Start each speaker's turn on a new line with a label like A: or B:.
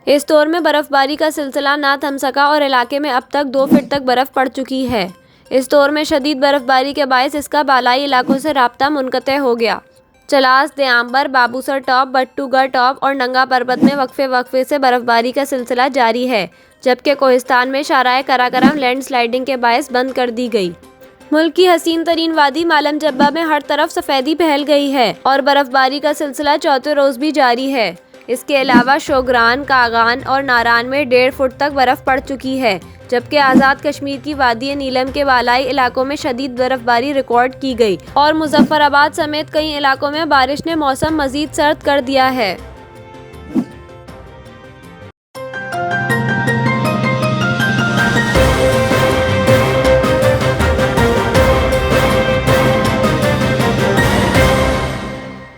A: इस दौर में बर्फबारी का सिलसिला ना थम सका और इलाके में अब तक 2 फीट तक बर्फ पड़ चुकी है। इस दौर में शदीद बर्फबारी के बायस इसका बालाई इलाकों से राब्ता मुनक़ते हो गया। चलास, देआंबर, बाबूसर टॉप, बट्टूगढ़ टॉप और नंगा पर्वत में वक्फे से बर्फबारी का सिलसिला जारी है, जबकि कोहिस्तान में शाराए कराकरम लैंडस्लाइडिंग के बायस बंद कर दी गई। मुल्क की हसीन तरीन वादी मालम जब्बा में हर तरफ सफ़ेदी फैल गई है और बर्फबारी का सिलसिला चौथे रोज़ भी जारी है। इसके अलावा शोगरान, कागान और नारान में 1.5 फुट तक बर्फ़ पड़ चुकी है, जबकि आज़ाद कश्मीर की वादी नीलम के बालाई इलाकों में शदीद बर्फबारी रिकॉर्ड की गई और मुजफ्फराबाद समेत कई इलाकों में बारिश ने मौसम मज़ीद सर्द कर दिया है।